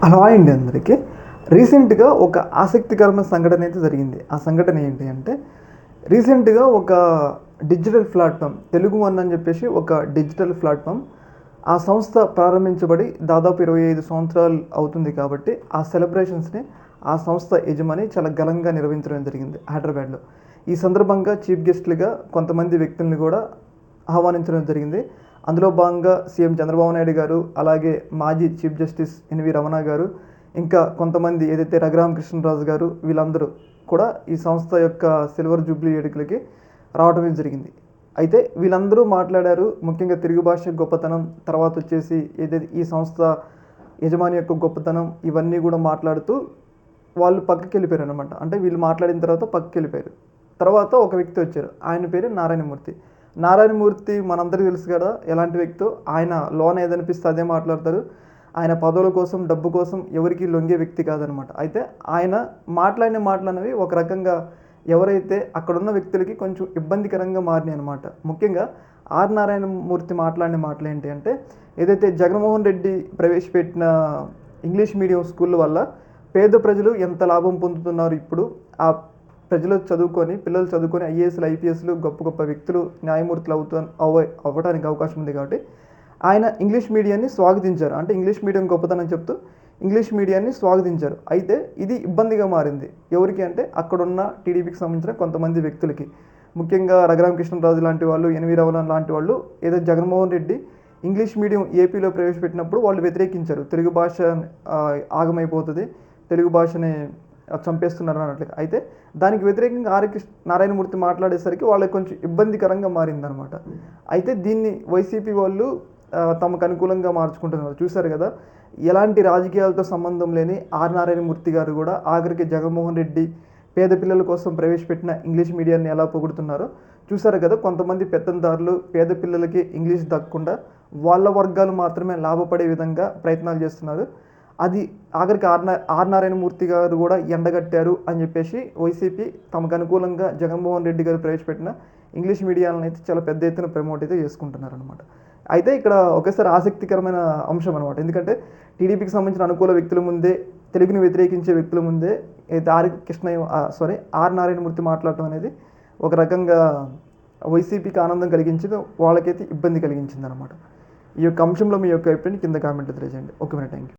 Hello అండి అందరికీ. రీసెంట్గా ఒక ఆసక్తికరమైన సంఘటన అయితే జరిగింది. ఆ సంఘటన ఏంటి అంటే, రీసెంట్గా ఒక డిజిటల్ ప్లాట్ఫామ్ తెలుగు వన్ అని చెప్పేసి ఒక డిజిటల్ ప్లాట్ఫామ్ ఆ సంస్థ ప్రారంభించబడి దాదాపు 25 సంవత్సరాలు అవుతుంది కాబట్టి ఆ సెలబ్రేషన్స్ని ఆ సంస్థ యజమాని చాలా ఘనంగా నిర్వహించడం జరిగింది హైదరాబాద్లో. ఈ సందర్భంగా చీఫ్ గెస్ట్లుగా కొంతమంది వ్యక్తుల్ని కూడా ఆహ్వానించడం జరిగింది. అందులో భాగంగా సీఎం చంద్రబాబు నాయుడు గారు, అలాగే మాజీ చీఫ్ జస్టిస్ ఎన్వి రమణ గారు, ఇంకా కొంతమంది ఏదైతే రఘురామకృష్ణరాజు గారు, వీళ్ళందరూ కూడా ఈ సంస్థ యొక్క సిల్వర్ జూబ్లీ వేడుకలకి రావడమే జరిగింది. అయితే వీళ్ళందరూ మాట్లాడారు. ముఖ్యంగా తెలుగు భాష గొప్పతనం, తర్వాత వచ్చేసి ఏదైతే ఈ సంస్థ యజమాని యొక్క గొప్పతనం, ఇవన్నీ కూడా మాట్లాడుతూ వాళ్ళు పక్కకి వెళ్ళిపోయారు అనమాట. అంటే వీళ్ళు మాట్లాడిన తర్వాత పక్కకి వెళ్ళిపోయారు. తర్వాత ఒక వ్యక్తి వచ్చారు. ఆయన పేరు నారాయణమూర్తి. నారాయణమూర్తి మనందరికీ తెలుసు కదా ఎలాంటి వ్యక్తో. ఆయన లోన ఏదనిపిస్తే అదే మాట్లాడతారు. ఆయన పదవుల కోసం, డబ్బు కోసం ఎవరికి లొంగే వ్యక్తి కాదనమాట. అయితే ఆయన మాట్లాడిన మాటలనేవి ఒక రకంగా ఎవరైతే అక్కడున్న వ్యక్తులకి కొంచెం ఇబ్బందికరంగా మారినాయి అనమాట. ముఖ్యంగా ఆర్ నారాయణమూర్తి మాట్లాడిన మాటలు ఏంటి అంటే, ఏదైతే జగన్మోహన్ రెడ్డి ప్రవేశపెట్టిన ఇంగ్లీష్ మీడియం స్కూల్ వల్ల పేద ప్రజలు ఎంత లాభం పొందుతున్నారు, ఇప్పుడు ఆ ప్రజలు చదువుకొని, పిల్లలు చదువుకొని ఐఏఎస్లు, ఐపీఎస్లు, గొప్ప గొప్ప వ్యక్తులు, న్యాయమూర్తులు అవ్వడానికి అవకాశం ఉంది కాబట్టి ఆయన ఇంగ్లీష్ మీడియాన్ని స్వాగతించారు. అంటే ఇంగ్లీష్ మీడియం గొప్పతనం చెప్తూ ఇంగ్లీష్ మీడియాన్ని స్వాగతించారు. అయితే ఇది ఇబ్బందిగా మారింది. ఎవరికి అంటే అక్కడున్న టీడీపీకి సంబంధించిన కొంతమంది వ్యక్తులకి. ముఖ్యంగా రఘురామకృష్ణరాజు లాంటి వాళ్ళు, ఎన్వి రమణ లాంటి వాళ్ళు ఏదో జగన్మోహన్ రెడ్డి ఇంగ్లీష్ మీడియం ఏపీలో ప్రవేశపెట్టినప్పుడు వాళ్ళు వ్యతిరేకించారు. తెలుగు భాష ఆగమైపోతుంది, తెలుగు భాషని చంపేస్తున్నారు అన్నట్లుగా. అయితే దానికి వ్యతిరేకంగా నారాయణమూర్తి మాట్లాడేసరికి వాళ్ళకి కొంచెం ఇబ్బందికరంగా మారిందనమాట. అయితే దీన్ని వైసీపీ వాళ్ళు తమకు అనుకూలంగా మార్చుకుంటున్నారు. చూశారు కదా, ఎలాంటి రాజకీయాలతో సంబంధం లేని ఆర్ నారాయణమూర్తి గారు కూడా ఆఖరికి జగన్మోహన్ రెడ్డి పేద పిల్లల కోసం ప్రవేశపెట్టిన ఇంగ్లీష్ మీడియాన్ని ఎలా పొగుడుతున్నారో చూశారు కదా. కొంతమంది పెత్తందారులు పేద పిల్లలకి ఇంగ్లీష్ దక్కకుండా వాళ్ళ వర్గాలు మాత్రమే లాభపడే విధంగా ప్రయత్నాలు చేస్తున్నారు. అది ఆఖరికి ఆర్ నారాయణమూర్తి గారు కూడా ఎండగట్టారు అని చెప్పేసి వైసీపీ తమకు అనుకూలంగా జగన్మోహన్ రెడ్డి గారు ప్రవేశపెట్టిన ఇంగ్లీష్ మీడియాలను అయితే చాలా పెద్ద ఎత్తున ప్రమోట్ అయితే చేసుకుంటున్నారు అనమాట. అయితే ఇక్కడ ఒకేసారి ఆసక్తికరమైన అంశం అనమాట. ఎందుకంటే టీడీపీకి సంబంధించిన అనుకూల వ్యక్తుల ముందే, తెలుగుని వ్యతిరేకించే వ్యక్తుల ముందే ఆర్ నారాయణమూర్తి మాట్లాడటం అనేది ఒక రకంగా వైసీపీకి ఆనందం కలిగించింది, వాళ్ళకైతే ఇబ్బంది కలిగించింది అనమాట. ఈ యొక్క అంశంలో మీ యొక్క అభిప్రాయం కింద కామెంట్ తెలియజేయండి. Okay, thank you.